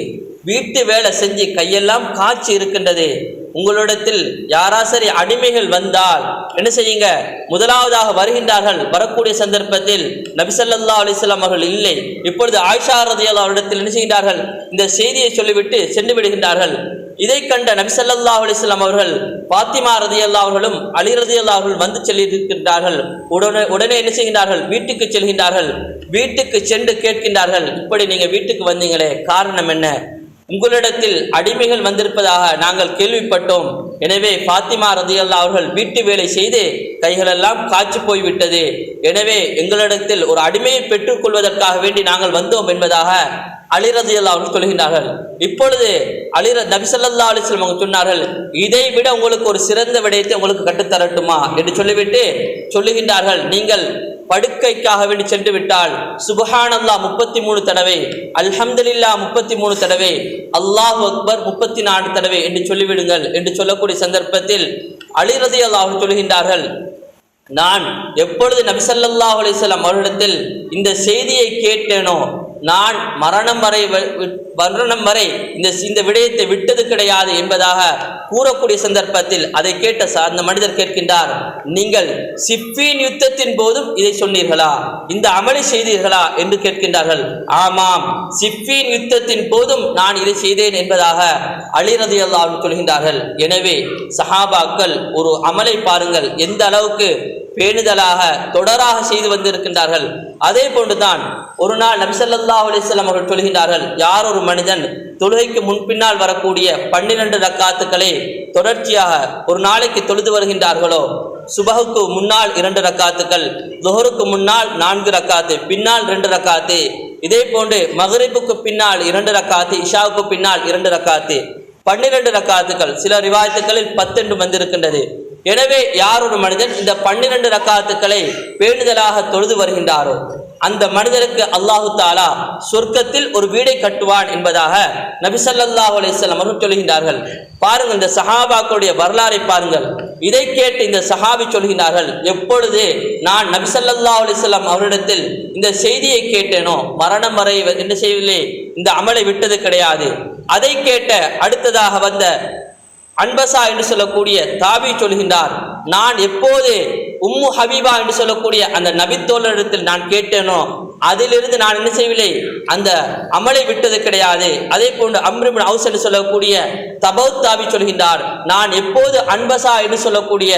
வீட்டு வேலை செஞ்சு கையெல்லாம் காய்ச்சி இருக்கின்றது, உங்களிடத்தில் யாராசரி அடிமைகள் வந்தால் என்ன செய்யுங்க, முதலாவதாக வருகின்றார்கள். வரக்கூடிய சந்தர்ப்பத்தில் நபி ஸல்லல்லாஹு அலைஹி வஸல்லம் அவர்கள் இல்லை. இப்பொழுது ஆயிஷா ரலியல்லாஹு அவரிடத்தில் என்ன செய்கிறார்கள், இந்த செய்தியை சொல்லிவிட்டு சென்று விடுகின்றார்கள். இதை கண்ட நபி ஸல்லல்லாஹு அலைஹி வஸல்லம் அவர்கள் ஃபாத்திமா ரலியல்லாஹு அவர்களும் அலி ரலியல்லாஹு அவர்கள் வந்து செல்லியிருக்கின்றார்கள். உடனே என்ன செய்கின்றார்கள், வீட்டுக்கு செல்கின்றார்கள். வீட்டுக்கு சென்று கேட்கின்றார்கள், இப்படி நீங்க வீட்டுக்கு வந்தீங்களே, காரணம் என்ன, உங்களிடத்தில் அடிமைகள் வந்திருப்பதாக நாங்கள் கேள்விப்பட்டோம். எனவே ஃபாத்திமா ரலியல்லாஹு அவர்கள் வீட்டு வேலை செய்து கைகளெல்லாம் காய்ச்சி போய்விட்டது, எனவே எங்களிடத்தில் ஒரு அடிமையை பெற்றுக் கொள்வதற்காக வேண்டி நாங்கள் வந்தோம் என்பதாக அலி ரலியல்லாஹு அவர்கள் சொல்கின்றார்கள். இப்பொழுது நபி ஸல்லல்லாஹு அலைஹி வஸல்லம் சொன்னார்கள், இதை விட உங்களுக்கு ஒரு சிறந்த விடயத்தை உங்களுக்கு கற்றுத்தரட்டுமா என்று சொல்லிவிட்டு சொல்லுகின்றார்கள், நீங்கள் படுக்கைக்காக வேண்டி சென்று விட்டால் சுப்ஹானல்லாஹ் 33 தடவை, அல்ஹம்துலில்லாஹ் 33 தடவை, அல்லாஹு அக்பர் 34 தடவை என்று சொல்லிவிடுங்கள் என்று சொல்லக்கூடிய சந்தர்ப்பத்தில் அலி ரலியல்லாஹு அன்ஹு சொல்கின்றார்கள், நான் எப்பொழுது நபி ஸல்லல்லாஹு அலைஹி வஸல்லம் அவர்களிடத்தில் இந்த செய்தியை கேட்டேனோ நான் மரணம் வரை இந்த விடயத்தை விட்டது கிடையாது என்பதாக கூறக்கூடிய சந்தர்ப்பத்தில் அதை கேட்ட அந்த மனிதர் கேட்கின்றார், நீங்கள் சிஃபீன் யுத்தத்தின் போதும் இதை சொன்னீர்களா, இந்த அமளி செய்தீர்களா என்று கேட்கின்றார்கள். ஆமாம், சிஃபீன் யுத்தத்தின் போதும் நான் இதை செய்தேன் என்பதாக அலி ரலியல்லாஹு அன்ஹு சொல்கின்றார்கள். எனவே சஹாபாக்கள் ஒரு அமலை பாருங்கள் எந்த அளவுக்கு பேணுதலாக தொடராக செய்து வந்திருக்கின்றார்கள். அதே போன்றுதான் ஒரு நாள் நபி ஸல்லல்லாஹு அலைஹி வஸல்லம் அவர்கள் சொல்கின்றார்கள், யார் ஒரு மனிதன் தொழுகைக்கு முன்பின்னால் வரக்கூடிய 12 ரக்காத்துக்களை தொடர்ச்சியாக ஒரு நாளைக்கு தொழுது வருகின்றார்களோ, சுபஹுக்கு முன்னால் 2 ரக்காத்துக்கள், லுஹருக்கு முன்னால் 4 ரக்காத்து, பின்னால் 2 ரக்காத்து, இதே போன்று மக்ரிபுக்கு பின்னால் 2 ரக்காத்து, இஷாவுக்கு பின்னால் 2 ரக்காத்து, 12 ரக்காத்துக்கள், சில ரிவாயத்துக்களில் 10 என்று வந்திருக்கின்றது. எனவே யார் ஒரு மனிதன் இந்த 12 ரக்காத்துக்களை பேணுதலாக தொழுது வருகின்றாரோ அந்த மனிதருக்கு அல்லாஹு தாலா சொர்க்கத்தில் ஒரு வீடை கட்டுவான் என்பதாக நபி ஸல்லல்லாஹு அலைஹி வஸல்லம் அவர்கள் சொல்கின்றார்கள். பாருங்கள், இந்த சஹாபாக்களுடைய வரலாறை பாருங்கள். இதை கேட்டு இந்த சஹாபி சொல்கின்றார்கள், எப்பொழுது நான் நபி ஸல்லல்லாஹு அலைஹி வஸல்லம் அவரிடத்தில் இந்த செய்தியை கேட்டேனோ மரணம் வரை என்ன செய்யவில்லை, இந்த அமலை விட்டது கிடையாது. அதை கேட்ட அடுத்ததாக வந்த அன்பசா என்று சொல்லக்கூடிய தாபி சொல்கின்றார், நான் எப்போது உம்மு ஹபீபா என்று சொல்லக்கூடிய அந்த நபித்தோழரிடத்தில் நான் கேட்டேனோ அதிலிருந்து நான் என்ன செய்யவில்லை, அந்த அமலை விட்டது கிடையாது. அதே போன்று அம்ர் இப்னு அவுஸ் என்று சொல்லக்கூடிய தபவுத் தாபி சொல்கின்றார், நான் எப்போது அன்பசா என்று சொல்லக்கூடிய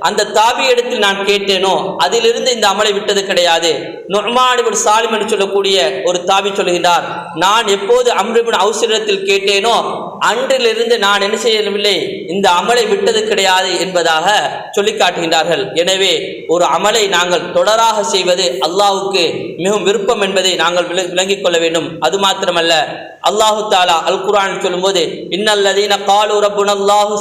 அந்த தாபி இடத்தில் நான் கேட்டேனோ அதிலிருந்து இந்த அமலை விட்டது கிடையாது. நுஅமான் இப்னு சாலிம் என்று சொல்லக்கூடிய ஒரு தாபி சொல்கின்றார், நான் எப்போது அம்ர் இப்னு அவுஸ் இடத்தில் கேட்டேனோ அன்றிலிருந்து நான் என்ன செய்யவில்லை, இந்த அமலை விட்டது கிடையாது என்பதாக சொல்லி காட்டுகின்றார்கள். எனவே ஒரு அமலை நாங்கள் தொடராக செய்வது அல்லாஹ்வுக்கு மிகவும் விருப்பம் என்பதை நாங்கள் விளங்கிக் கொள்ள வேண்டும். அது மாத்திரமல்ல, அல்லாஹு தாலா அல் குர்ஆனில் சொல்லும்போது, இன்னல்லதீன காலு ரப்புனல்லாஹு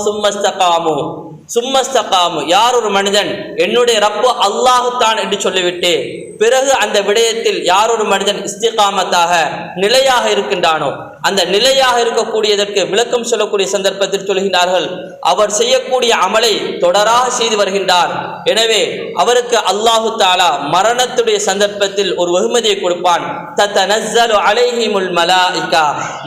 சும்மஸ்தகாமு, யார் ஒரு மனிதன் என்னுடைய ரப்பு அல்லாஹு தான் என்று சொல்லிவிட்டு பிறகு அந்த விடயத்தில் யார் ஒரு மனிதன் இஸ்திகாமத்தாக நிலையாக இருக்கின்றானோ, அந்த நிலையாக இருக்கக்கூடியதற்கு விளக்கம் சொல்லக்கூடிய சந்தர்ப்பத்தில் சொல்கின்றார்கள், அவர் செய்யக்கூடிய அமலை தொடராக செய்து வருகின்றார். எனவே அவருக்கு அல்லாஹு தாலா மரணத்துடைய சந்தர்ப்பத்தில் ஒரு வெகுமதியை கொடுப்பான். தத்தனஸ்ஸலு அலைஹிமுல் மலாயிகா,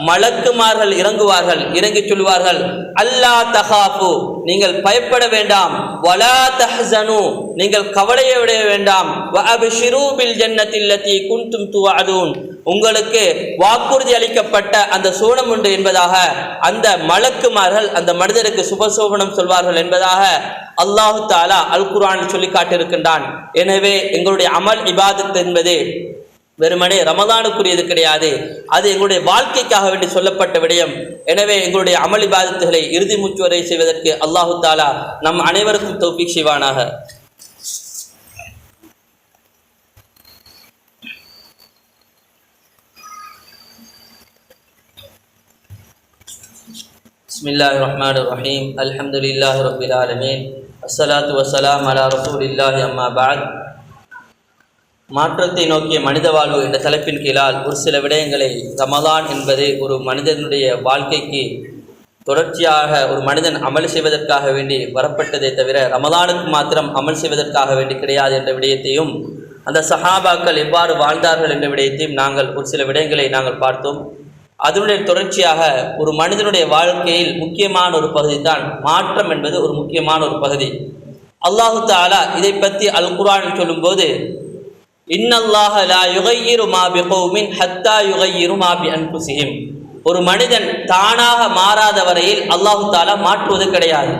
மலக்குமார்கள் இறங்குவார்கள், இறங்கி சொல்வார்கள், அல்லா தகாஃபு, நீங்கள் பயப்பட வேண்டாம், வலா தஹ்ஸனு, நீங்கள் கவலையடைய வேண்டாம், வஅப்ஷிரு பில் ஜன்னத்தில்லதி குன்தும் துஅதுன், உங்களுக்கு வாக்குறுதி அளிக்கப்பட்ட அந்த சோனம் உண்டு என்பதாக அந்த மலக்குமார்கள் அந்த மனிதருக்கு சுபசோபனம் சொல்வார்கள் என்பதாக அல்லாஹு தாலா அல் குர்ஆனில் சொல்லி காட்டியிருக்கின்றான். எனவே எங்களுடைய அமல் இபாதத் என்பது வெறுமனே ரமலானுக்குரியது கிடையாது, அது எங்களுடைய வாழ்க்கைக்காக வேண்டி சொல்லப்பட்ட விடயம். எனவே எங்களுடைய அமல் இபாதத்துகளை இறுதி மூச்சு வரை செய்வதற்கு அல்லாஹு தாலா நம் அனைவருக்கும் தௌஃபீக் செய்வானாக. பிஸ்மில்லாஹிர் ரஹ்மானிர் ரஹீம். அல்ஹம்துலில்லாஹி ரப்பில் ஆலமீன். அஸ்ஸலாத்து வஸ்ஸலாமு அலா ரசூலில்லாஹி அம்மா பஅத். மாற்றத்தை நோக்கிய மனித வாழ்வு என்ற தலைப்பின் கீழால் ஒரு சில விடயங்களை, ரமலான் என்பது ஒரு மனிதனுடைய வாழ்க்கைக்கு தொடர்ச்சியாக ஒரு மனிதன் அமல் செய்வதற்காக வேண்டி வரப்பட்டதை தவிர ரமலானுக்கு மாத்திரம் அமல் செய்வதற்காக வேண்டி கிடையாது என்ற விடயத்தையும், அந்த சஹாபாக்கள் எவ்வாறு வாழ்ந்தார்கள் என்ற விடயத்தையும் நாங்கள் ஒரு சில விடயங்களை நாங்கள் பார்த்தோம். அதனுடைய தொடர்ச்சியாக ஒரு மனிதனுடைய வாழ்க்கையில் முக்கியமான ஒரு பகுதி தான் மாற்றம் என்பது ஒரு முக்கியமான ஒரு பகுதி. அல்லாஹு தஆலா இதை பற்றி அல் குர்ஆனில் சொல்லும்போது, இன்னல்லாஹ லா யுகையிரு மா பிகௌமின் ஹத்தா யுகையிரு மா பி அன்ஃபுஸிஹிம், ஒரு மனிதன் தானாக மாறாத வரையில் அல்லாஹு தஆலா மாற்றுவது கிடையாது.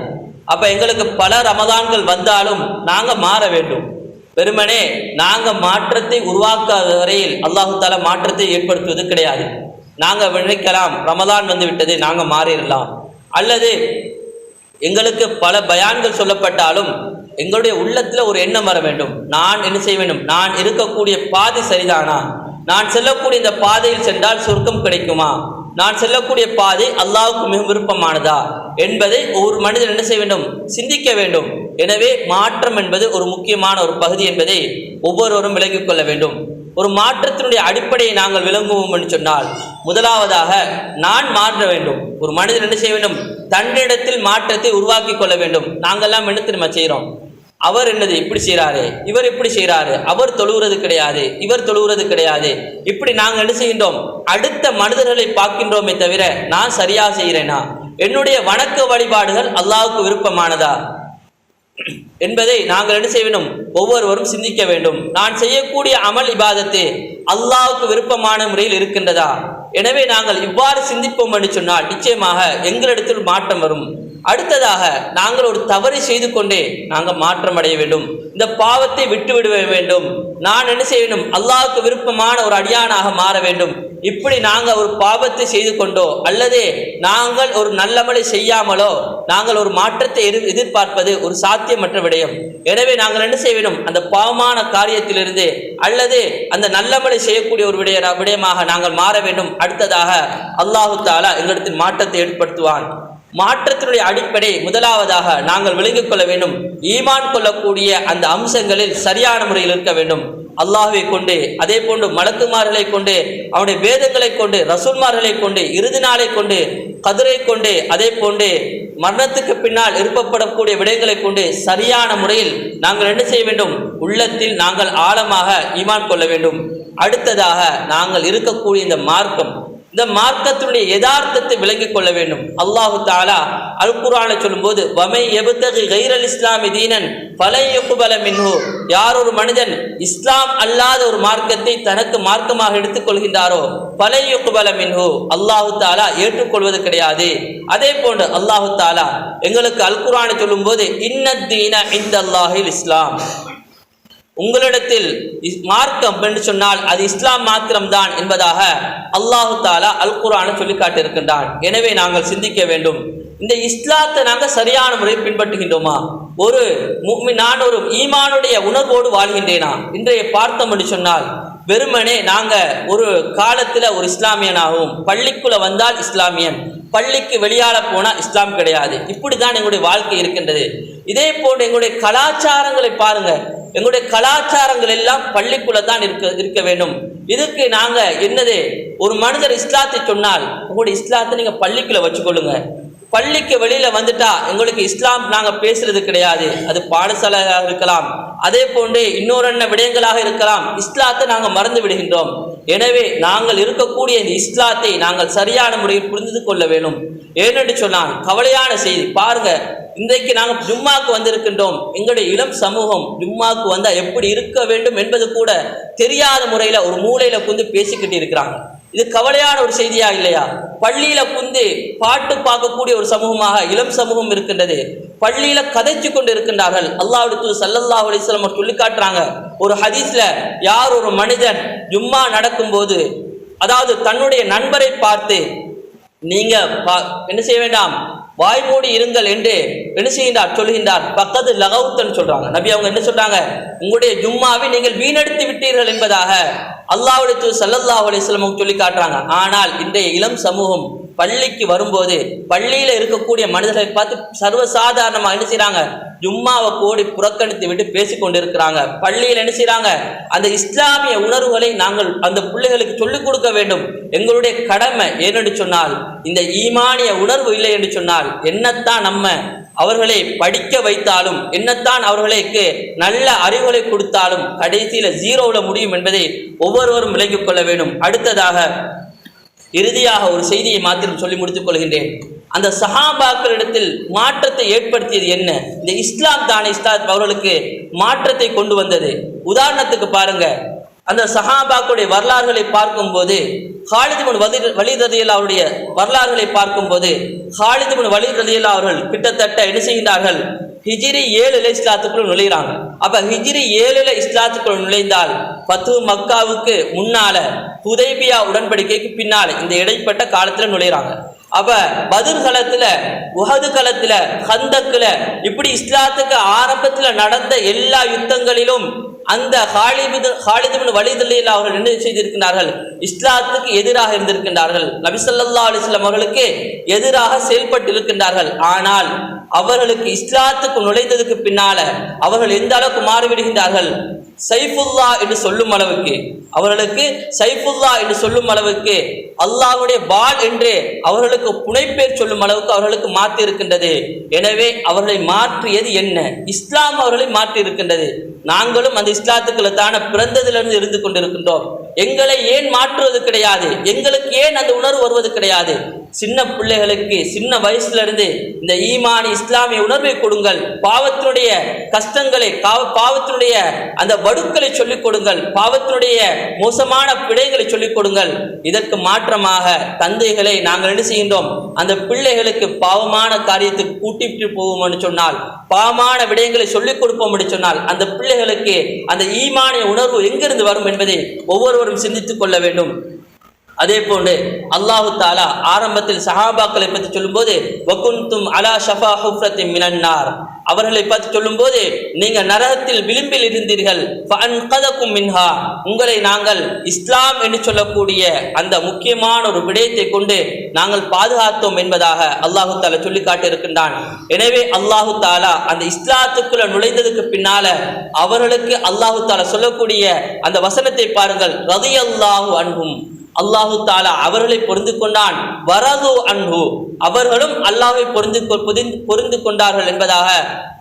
அப்போ எங்களுக்கு பல ரமதான்கள் வந்தாலும் நாங்கள் மாற வேண்டும். வெறுமனே நாங்கள் மாற்றத்தை உருவாக்காத வரையில் அல்லாஹு தஆலா மாற்றத்தை ஏற்படுத்துவது கிடையாது. நாங்கள் நினைக்கலாம் ரமலான் வந்து விட்டது, நாங்கள் மாறிடலாம், அல்லது எங்களுக்கு பல பயான்கள் சொல்லப்பட்டாலும் எங்களுடைய உள்ளத்தில் ஒரு எண்ணம் வர வேண்டும், நான் என்ன செய்ய வேண்டும், நான் இருக்கக்கூடிய பாதை சரிதானா, நான் செல்லக்கூடிய இந்த பாதையில் சென்றால் சொர்க்கம் கிடைக்குமா, நான் செல்லக்கூடிய பாதை அல்லாஹ்வுக்கு மிக விருப்பமானதா என்பதை ஒரு மனிதன் என்ன செய்ய வேண்டும், சிந்திக்க வேண்டும். எனவே மாற்றம் என்பது ஒரு முக்கியமான ஒரு பகுதி என்பதை ஒவ்வொருவரும் விளங்கிக் கொள்ள வேண்டும். ஒரு மாற்றத்தினுடைய அடிப்படையை நாங்கள் விளங்குவோம் என்று சொன்னால், முதலாவதாக நான் மாற்ற வேண்டும். ஒரு மனிதன் என்ன செய்ய வேண்டும், தன்னிடத்தில் மாற்றத்தை உருவாக்கி கொள்ள வேண்டும். நாங்கள்லாம் என்ன திரும்ப செய்கிறோம், அவர் என்னது இப்படி செய்கிறாரு, இவர் இப்படி செய்கிறாரு, அவர் தொழுகிறது கிடையாது, இவர் தொழுகிறது கிடையாது, இப்படி நாங்கள் என்ன செய்கின்றோம், அடுத்த மனிதர்களை பார்க்கின்றோமே தவிர நான் சரியா செய்கிறேனா, என்னுடைய வணக்க வழிபாடுகள் அல்லாஹ்வுக்கு விருப்பமானதா என்பதை நாங்கள் என்ன செய்ய வேண்டும், ஒவ்வொருவரும் சிந்திக்க வேண்டும். நான் செய்யக்கூடிய அமல் இபாதத்து அல்லாஹ்வுக்கு விருப்பமான முறையில் இருக்கின்றதா? எனவே நாங்கள் இவ்வாறு சிந்திப்போம் என்று சொன்னால் நிச்சயமாக எங்களிடத்தில் மாற்றம் வரும். அடுத்ததாக நாங்கள் ஒரு தவறை செய்து கொண்டே நாங்கள் மாற்றம் அடைய வேண்டும். இந்த பாவத்தை விட்டுவிட வேண்டும். நான் என்ன செய்ய வேண்டும், அல்லாஹ்வுக்கு விருப்பமான ஒரு அடியானாக மாற வேண்டும். இப்படி நாங்கள் ஒரு பாவத்தை செய்து கொண்டோ அல்லது நாங்கள் ஒரு நல்லமலை செய்யாமலோ நாங்கள் ஒரு மாற்றத்தை எதிர்பார்ப்பது ஒரு சாத்தியமற்ற விடயம். எனவே நாங்கள் என்ன செய்ய வேண்டும், அந்த பாவமான காரியத்திலிருந்து அல்லது அந்த நல்லமலை செய்யக்கூடிய ஒரு விடயமாக நாங்கள் மாற வேண்டும். அடுத்ததாக அல்லாஹு தஆலா எங்களிடத்தில் மாற்றத்தை ஏற்படுத்துவான். மாற்றத்தினுடைய அடிப்படை முதலாவதாக நாங்கள் விளங்கிக் கொள்ள வேண்டும், ஈமான் கொள்ளக்கூடிய அந்த அம்சங்களில் சரியான முறையில் இருக்க வேண்டும். அல்லாஹ்வை கொண்டு, அதே போன்று மலக்குமார்களை கொண்டு, அவனுடைய வேதங்களை கொண்டு, ரசூல்மார்களை கொண்டு, இறுதி நாளை கொண்டு, கதிரை கொண்டு, அதே போன்று மரணத்துக்கு பின்னால் எழுப்பப்படக்கூடிய விடயங்களை கொண்டு சரியான முறையில் நாங்கள் என்ன செய்ய வேண்டும், உள்ளத்தில் நாங்கள் ஆழமாக ஈமான் கொள்ள வேண்டும். அடுத்ததாக நாங்கள் இருக்கக்கூடிய இந்த மார்க்கம், இந்த மார்க்கத்தினுடைய யதார்த்தத்தை விளங்கிக் கொள்ள வேண்டும். அல்லாஹு தஆலா அல் குர்ஆனில் சொல்லும்போது, வமை யப்தகி கைரல் இஸ்லாமி தீனன் ஃபலன் யுக்பல மின்ஹு, யார் ஒரு மனிதன் இஸ்லாம் அல்லாத ஒரு மார்க்கத்தை தனக்கு மார்க்கமாக எடுத்துக்கொள்கின்றாரோ ஃபலன் யுக்பல மின்ஹு, அல்லாஹு தஆலா ஏற்றுக்கொள்வது கிடையாது. அதே போன்று அல்லாஹு தஆலா எங்களுக்கு அல் குர்ஆனில் சொல்லும்போது, இன்னத் தீன இன்தல்லாஹில் இஸ்லாம், உங்களிடத்தில் மார்க்கம் என்று சொன்னால் அது இஸ்லாம் மாத்திரம்தான் என்பதாக அல்லாஹு தஆலா அல் குர்ஆனில் சொல்லி காட்டியிருக்கின்றான். எனவே நாங்கள் சிந்திக்க வேண்டும், இந்த இஸ்லாத்தை நாங்கள் சரியான முறையில் பின்பற்றுகின்றோமா? ஒரு நான் ஒரு ஈமானுடைய உணர்வோடு வாழ்கின்றேனா? இன்றைய பார்த்தோம் என்று சொன்னால் வெறுமனே நாங்கள் ஒரு காலத்தில் ஒரு இஸ்லாமியனாகவும், பள்ளிக்குள்ள வந்தால் இஸ்லாமியன், பள்ளிக்கு வெளியால போனால் இஸ்லாம் கிடையாது, இப்படி தான் எங்களுடைய வாழ்க்கை இருக்கின்றது. இதே போன்று எங்களுடைய கலாச்சாரங்களை பாருங்க, எங்களுடைய கலாச்சாரங்கள் எல்லாம் பள்ளிக்குள்ள தான் இருக்க வேண்டும். இதுக்கு நாங்க என்னது, ஒரு மனிதர் இஸ்லாத்தை சொன்னால் உங்களுடைய இஸ்லாத்தை நீங்க பள்ளிக்குள்ள வச்சுக்கொள்ளுங்க, பள்ளிக்கு வெளியில வந்துட்டா எங்களுக்கு இஸ்லாம் நாங்க பேசுறது கிடையாது. அது பாடசாலையாக இருக்கலாம், அதே போன்று இன்னொரு விடயங்களாக இருக்கலாம், இஸ்லாத்தை நாங்க மறந்து விடுகின்றோம். எனவே நாங்கள் இருக்கக்கூடிய இந்த இஸ்லாத்தை நாங்கள் சரியான முறையில் புரிந்து கொள்ள வேண்டும். ஏனென்று சொன்னால் கவலையான செய்தி பாருங்க, இன்றைக்கு நாங்கள் ஜும்மாக்கு வந்திருக்கின்றோம், எங்களுடைய இளம் சமூகம் ஜும்மாக்கு வந்தா எப்படி இருக்க வேண்டும் என்பது கூட தெரியாத முறையில ஒரு மூலையில புந்து பேசிக்கிட்டு இருக்கிறாங்க. இது கவலையான ஒரு செய்தியா இல்லையா? பள்ளியில புந்து பாட்டு பார்க்கக்கூடிய ஒரு சமூகமாக இளம் சமூகம் இருக்கின்றது. பள்ளியில கதைச்சு கொண்டு இருக்கின்றார்கள். அல்லாஹ்வுடைய தூதர் ஸல்லல்லாஹு அலைஹி வஸல்லம் சொல்லி காட்டுறாங்க, ஒரு ஹதீஸ்ல யார் ஒரு மனிதன் ஜும்மா நடக்கும் போது, அதாவது தன்னுடைய நண்பரை பார்த்து நீங்க என்ன செய்ய வேண்டாம், வாய்மூடி இருங்கள் என்று என்ன செய்கின்றார் சொல்கின்றார், பக்கத்து லகவுத்தன் சொல்றாங்க. நபி அவங்க என்ன சொல்றாங்க, உங்களுடைய ஜும்மாவை நீங்கள் வீணடித்து விட்டீர்கள் என்பதாக அல்லாஹ்வுடைய தூதர் ஸல்லல்லாஹு அலைஹி வஸல்லம் சொல்லி காட்டுறாங்க. ஆனால் இன்றைய இளம் சமூகம் பள்ளிக்கு வரும்போது பள்ளியில இருக்கக்கூடிய மனிதர்களை பார்த்து சர்வசாதாரணமாக என்ன செய்யறாங்க, ஜும்மாவை கோடி புறக்கணித்து விட்டு பேசிக்கொண்டு இருக்கிறாங்க. பள்ளியில் என்ன செய்யறாங்க, அந்த இஸ்லாமிய உணர்வுகளை நாங்கள் அந்த பிள்ளைகளுக்கு சொல்லிக் கொடுக்க வேண்டும், எங்களுடைய கடமை. ஏனென்று சொன்னால் இந்த ஈமானிய உணர்வு இல்லை என்று சொன்னால் என்னத்தான் நம்ம அவர்களை படிக்க வைத்தாலும், என்னத்தான் அவர்களுக்கு நல்ல அறிவுரை கொடுத்தாலும் கடைசியில ஜீரோல முடியும் என்பதை ஒவ்வொருவரும் விளங்கிக் கொள்ள வேண்டும். அடுத்ததாக இறுதியாக ஒரு செய்தியை மாத்திரம் சொல்லி முடித்துக் கொள்கின்றேன். அந்த சஹாபாக்களிடத்தில் மாற்றத்தை ஏற்படுத்தியது என்ன? இந்த இஸ்லாம் தானே இஸ்லாம் அவர்களுக்கு மாற்றத்தை கொண்டு வந்தது. உதாரணத்துக்கு பாருங்க, அந்த சஹாபாக்களுடைய வரலாறுகளை பார்க்கும்போது காலித் இப்னு வலீத் ரலியல்லாஹு அவருடைய வரலாறுகளை பார்க்கும்போது காலித் இப்னு வலீத் ரலியல்லாஹு அவர்கள் கிட்டத்தட்ட என்ன செய்கிறார்கள், ஹிஜ்ரி 7 இஸ்லாத்துக்குள் நுழைகிறாங்க. அப்ப ஹிஜ்ரி 7 இஸ்லாத்துக்குள் நுழைந்தால் ஃபத்ஹு மக்காவுக்கு முன்னால, ஹுதைபியா உடன்படிக்கைக்கு பின்னால இந்த இடைப்பட்ட காலத்துல நுழைகிறாங்க. அப்ப பத்ர் களத்துல, உஹது களத்துல, கந்தக்குல, இப்படி இஸ்லாத்துக்கு ஆரம்பத்துல நடந்த எல்லா யுத்தங்களிலும் அந்த ஹாலித் இப்னு வலீத் ரலியல்லாஹு அவர்கள் என்ன செய்திருக்கிறார்கள்? இஸ்லாத்துக்கு எதிராக இருந்திருக்கின்றார்கள். நபி ஸல்லல்லாஹு அலைஹி வஸல்லம் அவர்களுக்கு எதிராக செயல்பட்டு இருக்கின்றார்கள். ஆனால் அவர்களுக்கு இஸ்லாத்துக்கு நுழைந்ததுக்கு பின்னால அவர்கள் எந்த அளவுக்கு மாறிவிடுகின்றார்கள்? சைஃபுல்லா என்று சொல்லும் அளவுக்கு, அவர்களுக்கு சைஃபுல்லா என்று சொல்லும் அளவுக்கு, அல்லாஹ்வுடைய வாள் என்று அவர்களுக்கு புனைப்பேர் சொல்லும் அளவுக்கு அவர்களுக்கு மாற்றி இருக்கின்றது. எனவே அவர்களை மாற்றியது என்ன? இஸ்லாம் அவர்களை மாற்றி இருக்கின்றது. நாங்களும் அந்த இஸ்லாத்துக்குள்ள தான பிறந்ததிலிருந்து இருந்து கொண்டிருக்கின்றோம். எங்களை ஏன் மாற்றுவது கிடையாது? எங்களுக்கு ஏன் அந்த உணர்வு வருவது கிடையாது? சின்ன பிள்ளைகளுக்கு சின்ன வயசுல இருந்து இந்த ஈமானி இஸ்லாமிய உணர்வை கொடுங்கள். பாவத்தினுடைய கஷ்டங்களை, பாவத்தினுடைய அந்த வடுக்களை சொல்லிக் கொடுங்கள். பாவத்தினுடைய மோசமான பிழைகளை சொல்லிக் கொடுங்கள். இதற்கு மாற்றமாக தந்தைகளை நாங்கள் என்ன செய்கின்றோம்? அந்த பிள்ளைகளுக்கு பாவமான காரியத்துக்கு கூட்டிட்டு போவோம் என்று சொன்னால், பாவமான விடயங்களை சொல்லிக் கொடுப்போம் என்று சொன்னால், அந்த பிள்ளைகளுக்கு அந்த ஈமானிய உணர்வு எங்கிருந்து வரும் என்பதை ஒவ்வொருவரும் சிந்தித்துக் கொள்ள வேண்டும். அதே போன்று அல்லாஹு தாலா ஆரம்பத்தில் சஹாபாக்களை பற்றி சொல்லும் போது வகுந்தும் அலா ஷஃபா ஹுஃப்ரத்தின் மினன் நார், அவர்களை பற்றி சொல்லும் போது நீங்க நரகத்தில் விளிம்பில் இருந்தீர்கள், ஃபஅன்கதகும் மின்ஹா, உங்களை நாங்கள் இஸ்லாம் என்று சொல்லக்கூடிய அந்த முக்கியமான ஒரு விடயத்தை கொண்டு நாங்கள் பாதுகாத்தோம் என்பதாக அல்லாஹு தாலா சொல்லி காட்டியிருக்கின்றான். எனவே அல்லாஹு தாலா அந்த இஸ்லாத்துக்குள்ள நுழைந்ததுக்கு பின்னால அவர்களுக்கு அல்லாஹு தாலா சொல்லக்கூடிய அந்த வசனத்தை பாருங்கள். ரலியல்லாஹு அன்ஹும், அல்லாஹு தாலா அவர்களை பொருந்து கொண்டான். வரது அன்ஹு, அவர்களும் அல்லாஹை பொருந்து கொண்டார்கள் என்பதாக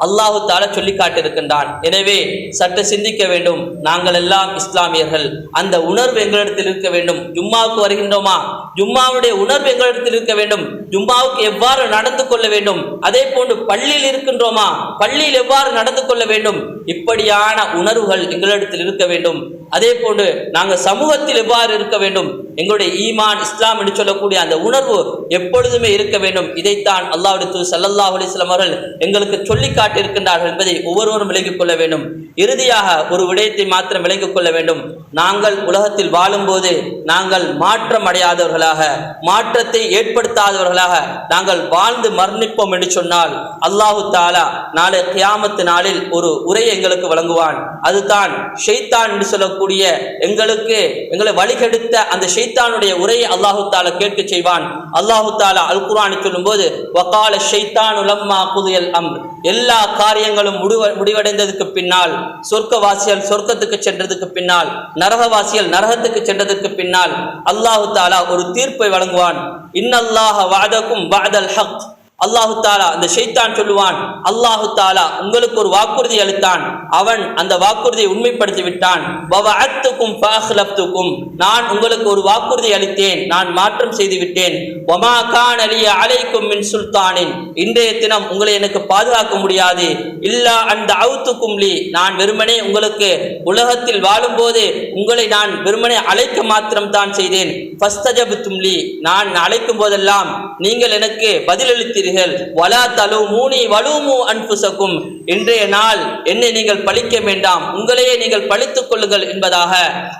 அல்லாஹு தாலா சொல்லி காட்டியிருக்கின்றான். எனவே சற்று சிந்திக்க வேண்டும். நாங்கள் எல்லாம் இஸ்லாமியர்கள், அந்த உணர்வு எங்களிடத்தில் இருக்க வேண்டும். ஜும்மாவுக்கு வருகின்றோமா, ஜும்மாவுடைய உணர்வு எங்களிடத்தில் இருக்க வேண்டும். ஜும்மாவுக்கு எவ்வாறு நடந்து கொள்ள வேண்டும், அதே போன்று பள்ளியில் இருக்கின்றோமா, பள்ளியில் எவ்வாறு நடந்து கொள்ள வேண்டும், இப்படியான உணர்வுகள் எங்களிடத்தில் இருக்க வேண்டும். அதே போன்று நாங்கள் சமூகத்தில் எவ்வாறு இருக்க வேண்டும், எங்களுடைய ஈமான் இஸ்லாம் என்று சொல்லக்கூடிய அந்த உணர்வு எப்பொழுதுமே இருக்க வேண்டும். இதைத்தான் அல்லாஹ்வுடைய தூதர் ஸல்லல்லாஹு அலைஹி வஸல்லம் அவர்கள் எங்களுக்கு சொல்லி காட்டியிருக்கின்றார்கள் என்பதை ஒவ்வொருவரும் விளங்கிக் கொள்ள வேண்டும். இறுதியாக ஒரு விடயத்தை மாத்திரம் விளங்கிக் கொள்ள வேண்டும். நாங்கள் உலகத்தில் வாழும்போது நாங்கள் மாற்றம் அடையாதவர்களாக, மாற்றத்தை ஏற்படுத்தாதவர்களாக நாங்கள் வாழ்ந்து மரணிப்போம் என்று சொன்னால் அல்லாஹு தாலா நாளை கியாமத்து நாளில் ஒரு உரையை எங்களுக்கு வழங்குவான். அதுதான் ஷைத்தான் என்று சொல்லக்கூடிய எங்களை வழிகெடுத்த அந்த ஷைத்தானுடைய உரையை அல்லாஹு தாலா கேட்க செய்வான். அல்லாஹு தாலா அல் குர்ஆனை சொல்லும் போது வகால ஷைத்தானு லம்மா குதியல் அம்ர், எல்லா காரியங்களும் முடிவடைந்ததுக்கு பின்னால், சொர்க்கவாசிகள் சொர்க்கத்துக்கு சென்றதுக்கு பின்னால், நரகவாசிகள் நரகத்துக்கு சென்றதற்கு பின்னால் அல்லாஹு தாலா ஒரு தீர்ப்பை வழங்குவான். இன்னல்லாஹ வஅதகும் வஅதல் ஹக், அல்லாஹு தாலா அந்த ஷைத்தான் சொல்லுவான், அல்லாஹு தாலா உங்களுக்கு ஒரு வாக்குறுதி அளித்தான், அவன் அந்த வாக்குறுதியை உண்மைப்படுத்தி விட்டான். வவஅத்துகும் ஃபஅக்லஃப்துகும், நான் உங்களுக்கு ஒரு வாக்குறுதி அளித்தேன், நான் மாற்றம் செய்து விட்டேன். வமா கான லி அலைக்கும் மின் சுல்தானின், இன்றைய தினம் உங்களை எனக்கு பாதுகாக்க முடியாது. இல்லா அன் தஅவுதுகும் லி, நான் வெறுமனே உங்களுக்கு உலகத்தில் வாழும்போது உங்களை நான் வெறுமனே அழைக்க மாத்திரம் தான் செய்தேன். ஃபஸ்தஜப்தும் லி, நான் அழைக்கும் போதெல்லாம் நீங்கள் எனக்கு பதிலளித்தீர்கள். வலா தலூமூனி வலூமு அன்ஃபுஸகும், இன்றைய நாள் என்னை நீங்கள் பழிக்க வேண்டாம், உங்களையே நீங்கள் பழித்துக் கொள்ளுங்கள் என்பதாக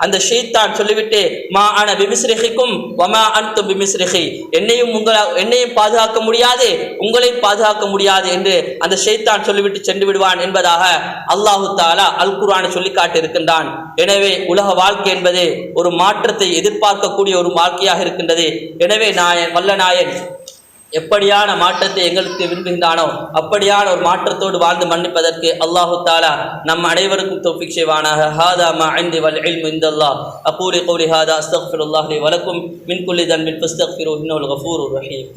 அந்த ஷைத்தான் சொல்லிவிட்டு மா அன பிமிஸ்ரிஹிக்கும் வமா அன்தும் பிமிஸ்ரிஹி, என்னையும் பாதுகாக்க முடியாது, உங்களை பாதுகாக்க முடியாது என்று அந்த ஷைத்தான் சொல்லிவிட்டு சென்று விடுவான் என்பதாக அல்லாஹு தாலா அல் குர்ஆனை சொல்லி காட்டியிருக்கின்றான். எனவே உலக வாழ்க்கை என்பது ஒரு மாற்றத்தை எதிர்பார்க்கக்கூடிய ஒரு வாழ்க்கையாக இருக்கின்றது. எனவே வல்ல நாயன் எப்படியான மாற்றத்தை எங்களுக்கு விரும்புகின்றானோ அப்படியான ஒரு மாற்றத்தோடு வாழ்ந்து மன்னிப்பதற்கு அல்லாஹு தாலா நம் அனைவருக்கும் தௌஃபீக் செய்வானாக. ஹாதா மா இன்தி வல் இல்மு இன்தல்லாஹ். அகூலு கௌலி ஹாதா அஸ்தக்ஃபிருல்லாஹ் லி வ லக்கும் மின் குல்லி தன்பின் ஃபஸ்தக்ஃபிருஹு இன்னஹு அல் கஃபூருர் ரஹீம்.